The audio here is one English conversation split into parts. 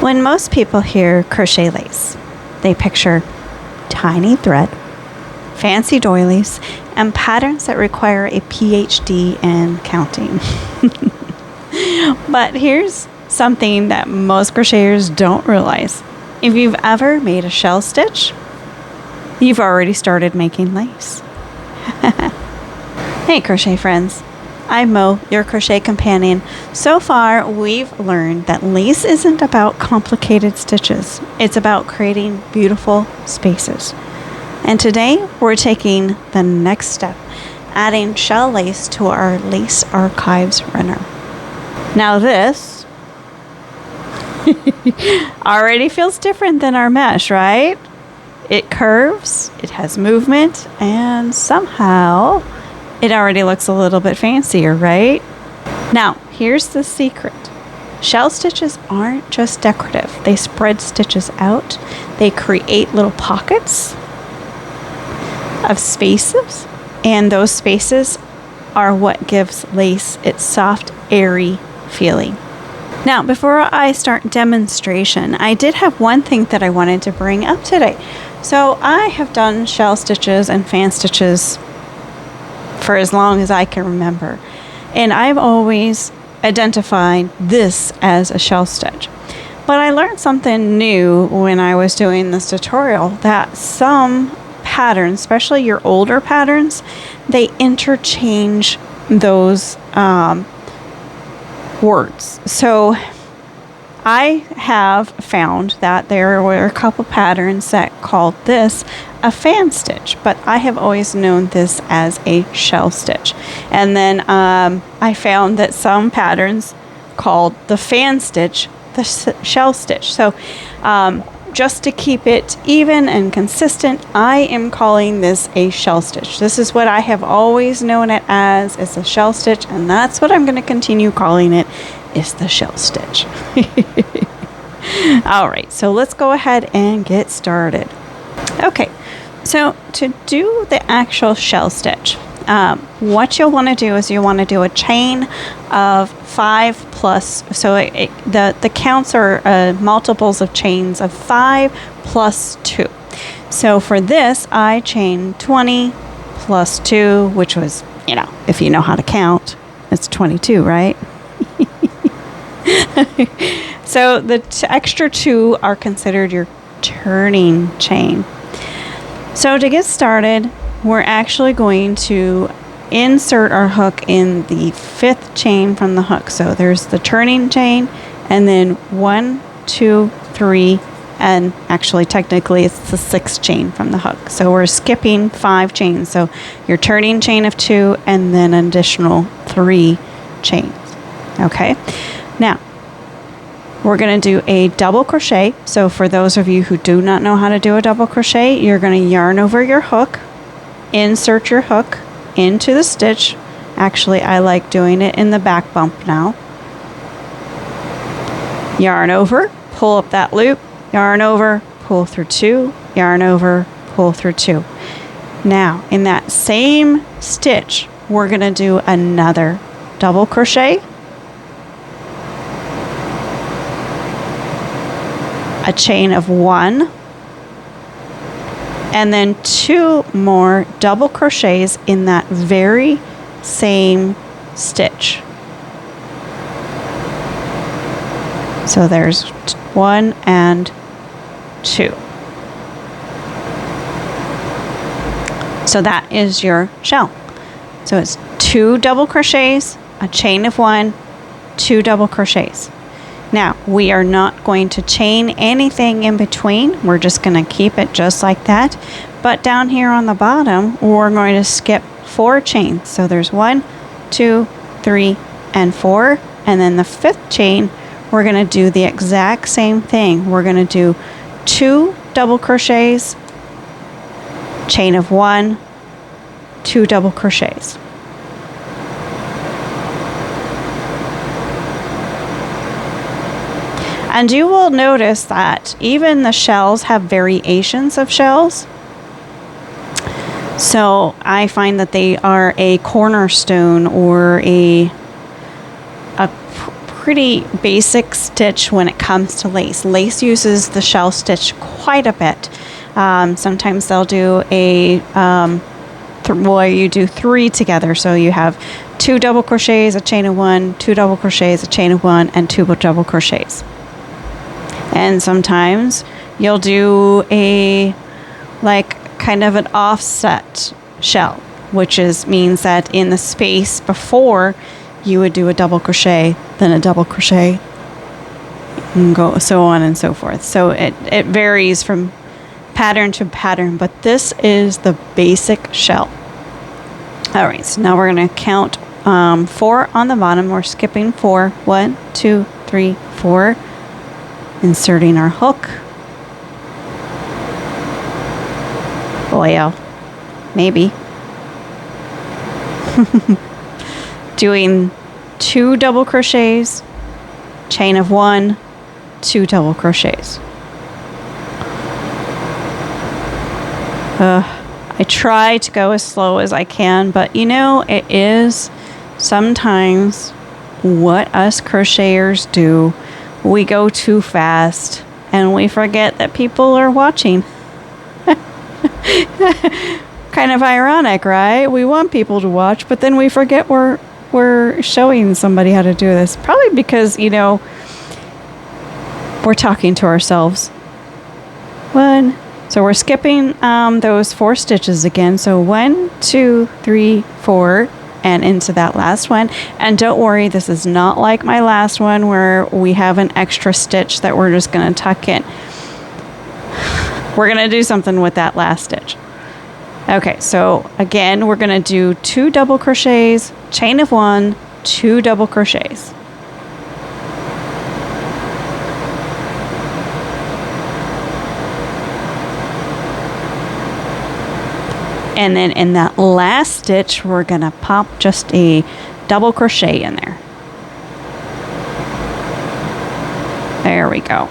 When most people hear crochet lace, they picture tiny thread, fancy doilies, and patterns that require a PhD in counting. But here's something that most crocheters don't realize. If you've ever made a shell stitch, you've already started making lace. Hey crochet friends, I'm Mo, your crochet companion. So far, we've learned that lace isn't about complicated stitches. It's about creating beautiful spaces. And today, we're taking the next step, adding shell lace to our Lace Archives runner. Now this already feels different than our mesh, right? It curves, it has movement, and somehow it already looks a little bit fancier, right? Now, here's the secret. Shell stitches aren't just decorative. They spread stitches out. They create little pockets of spaces, and those spaces are what gives lace its soft, airy feeling. Now, before I start demonstration, I did have one thing that I wanted to bring up today. So I have done shell stitches and fan stitches for as long as I can remember. And I've always identified this as a shell stitch. But I learned something new when I was doing this tutorial, that some patterns, especially your older patterns, they interchange those words. So I have found that there were a couple patterns that called this a fan stitch, but I have always known this as a shell stitch. And then I found that some patterns called the fan stitch the shell stitch. So just to keep it even and consistent, I am calling this a shell stitch. This is what I have always known it as, is a shell stitch, and that's what I'm going to continue calling it, is the shell stitch. All right, so let's go ahead and get started. Okay, so to do the actual shell stitch, what you'll want to do is you want to do a chain of 5 plus, so the counts are multiples of chains of 5 plus 2. So for this, I chained 20 plus 2, which was, if you know how to count, it's 22, right? So the extra 2 are considered your turning chain. So to get started, we're actually going to insert our hook in the 5th chain from the hook. So there's the turning chain, and then 1, 2, 3, and actually technically it's the 6th chain from the hook. So we're skipping 5 chains. So your turning chain of 2 and then an additional 3 chains. Okay. Now, we're going to do a double crochet. So for those of you who do not know how to do a double crochet, you're going to yarn over your hook, insert your hook into the stitch. Actually, I like doing it in the back bump now. Yarn over, pull up that loop, yarn over, pull through 2, yarn over, pull through 2. Now, in that same stitch, we're going to do another double crochet, a chain of 1, and then 2 more double crochets in that very same stitch. So there's 1 and 2. So that is your shell. So it's 2 double crochets, a chain of 1, 2 double crochets. Now, we are not going to chain anything in between. We're just going to keep it just like that. But down here on the bottom, we're going to skip 4 chains. So there's 1, 2, 3, and 4. And then the 5th chain, we're going to do the exact same thing. We're going to do 2 double crochets, chain of 1, 2 double crochets. And you will notice that even the shells have variations of shells. So I find that they are a cornerstone or a pretty basic stitch when it comes to lace. Lace uses the shell stitch quite a bit. Sometimes they'll do you do 3 together. So you have 2 double crochets, a chain of 1, 2 double crochets, a chain of 1, and 2 double crochets. And sometimes you'll do a kind of an offset shell, which means that in the space before you would do a double crochet, then a double crochet, and go so on and so forth. So it varies from pattern to pattern, but this is the basic shell. All right, so now we're going to count 4 on the bottom. We're skipping 4. 1, 2, 3, 4. Inserting our hook. Well, maybe. Doing 2 double crochets, chain of 1, 2 double crochets. I try to go as slow as I can, but it is sometimes what us crocheters do. We go too fast and we forget that people are watching. Kind of ironic, right? We want people to watch, but then we forget we're showing somebody how to do this. Probably because, we're talking to ourselves. So we're skipping those 4 stitches again. So 1, 2, 3, 4, and into that last one. And don't worry, this is not like my last one where we have an extra stitch that we're just going to tuck in. We're going to do something with that last stitch. Okay, so again, we're going to do 2 double crochets, chain of 1, 2 double crochets. And then in that last stitch, we're going to pop just a double crochet in there. There we go.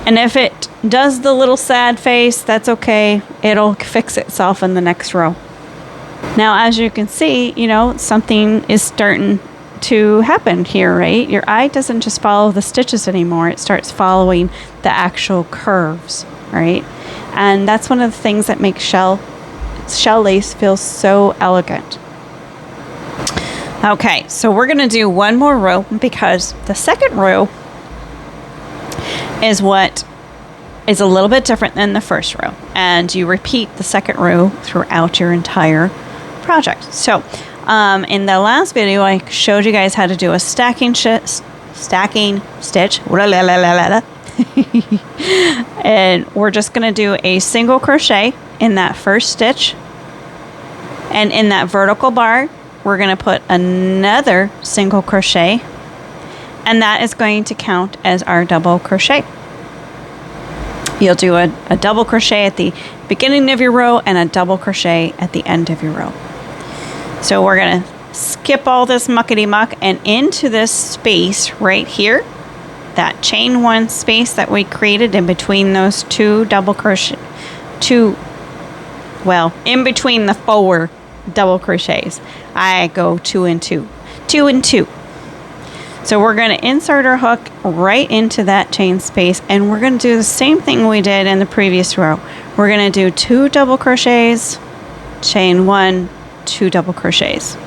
And if it does the little sad face, that's okay. It'll fix itself in the next row. Now, as you can see, something is starting to happen here, right? Your eye doesn't just follow the stitches anymore. It starts following the actual curves, right? And that's one of the things that makes shell lace feels so elegant. Okay, so we're going to do one more row because the second row is what is a little bit different than the first row, and you repeat the second row throughout your entire project. So in the last video I showed you guys how to do a stacking stitch. And we're just going to do a single crochet in that first stitch, and in that vertical bar we're going to put another single crochet, and that is going to count as our double crochet. You'll do a double crochet at the beginning of your row and a double crochet at the end of your row. So we're going to skip all this muckety muck and into this space right here, that chain 1 space that we created in between those 2 double crochet, in between the 4 double crochets. I go 2 and 2, 2 and 2. So we're going to insert our hook right into that chain space, and we're going to do the same thing we did in the previous row. We're going to do 2 double crochets, chain 1, 2 double crochets.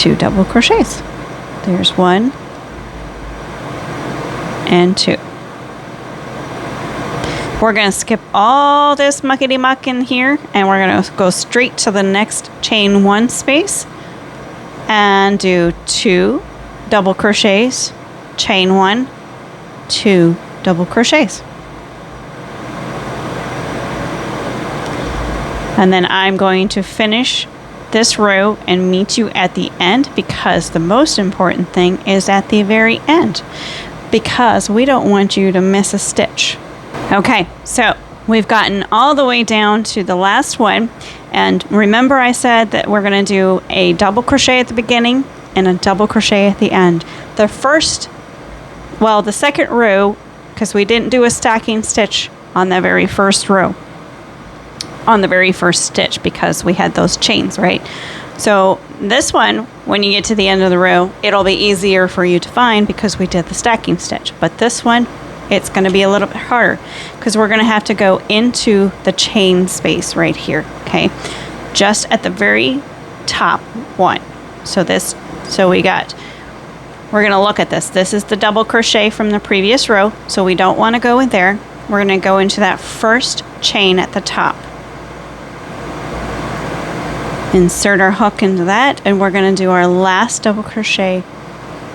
2 double crochets. There's 1 and 2. We're going to skip all this muckety muck in here, and we're going to go straight to the next chain 1 space and do 2 double crochets, chain 1, 2 double crochets. And then I'm going to finish this row and meet you at the end, because the most important thing is at the very end, because we don't want you to miss a stitch. Okay, so we've gotten all the way down to the last one, and remember I said that we're going to do a double crochet at the beginning and a double crochet at the end. The second row, because we didn't do a stacking stitch on the very first row, on the very first stitch, because we had those chains, right? So this one, when you get to the end of the row, it'll be easier for you to find because we did the stacking stitch. But this one, it's going to be a little bit harder because we're going to have to go into the chain space right here, okay? Just at the very top one. We're going to look at this. This is the double crochet from the previous row, so we don't want to go in there. We're going to go into that first chain at the top. Insert our hook into that, and we're going to do our last double crochet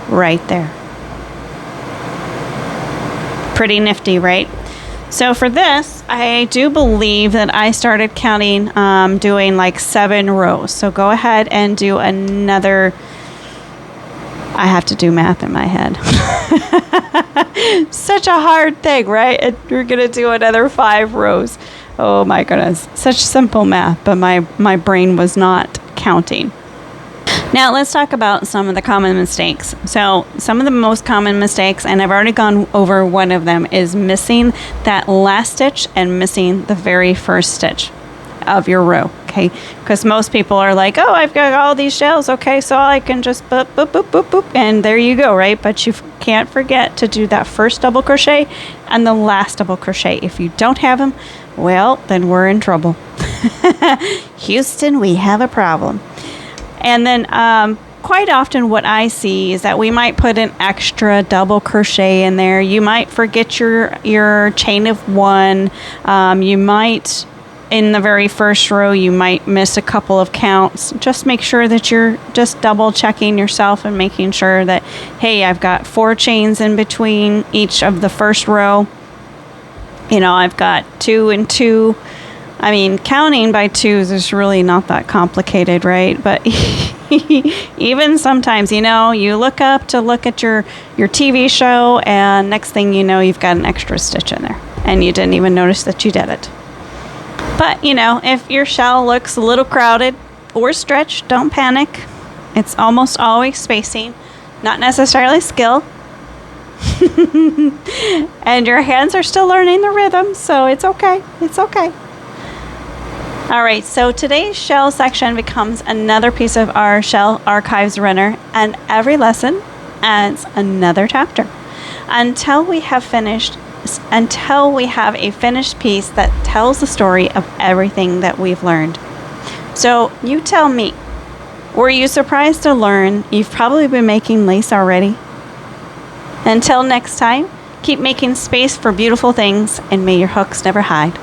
right there. Pretty nifty, right? So for this, I do believe that I started counting, doing like 7 rows. So go ahead and do another. I have to do math in my head. Such a hard thing, right? And we're going to do another 5 rows. Oh my goodness. Such simple math, but my brain was not counting. Now let's talk about some of the common mistakes. So some of the most common mistakes, and I've already gone over one of them, is missing that last stitch and missing the very first stitch of your row, okay? Because most people are like, oh, I've got all these shells, okay, so I can just boop, boop, boop, boop, boop, and there you go, right? But you can't forget to do that first double crochet and the last double crochet. If you don't have them, well, then we're in trouble. Houston, we have a problem. And then quite often what I see is that we might put an extra double crochet in there. You might forget your chain of 1. You might, in the very first row, you might miss a couple of counts. Just make sure that you're just double checking yourself and making sure that, hey, I've got 4 chains in between each of the first row. You know, I've got 2 and 2. I mean, counting by 2s is really not that complicated, right? But even sometimes, you know, you look up to look at your TV show, and next thing you know, you've got an extra stitch in there, and you didn't even notice that you did it. But, you know, if your shell looks a little crowded or stretched, don't panic. It's almost always spacing, not necessarily skill. And your hands are still learning the rhythm, so it's okay. It's okay. All right, so today's shell section becomes another piece of our shell archives runner, and every lesson adds another chapter until we have a finished piece that tells the story of everything that we've learned. So you tell me, were you surprised to learn you've probably been making lace already? Until next time, keep making space for beautiful things, and may your hooks never hide.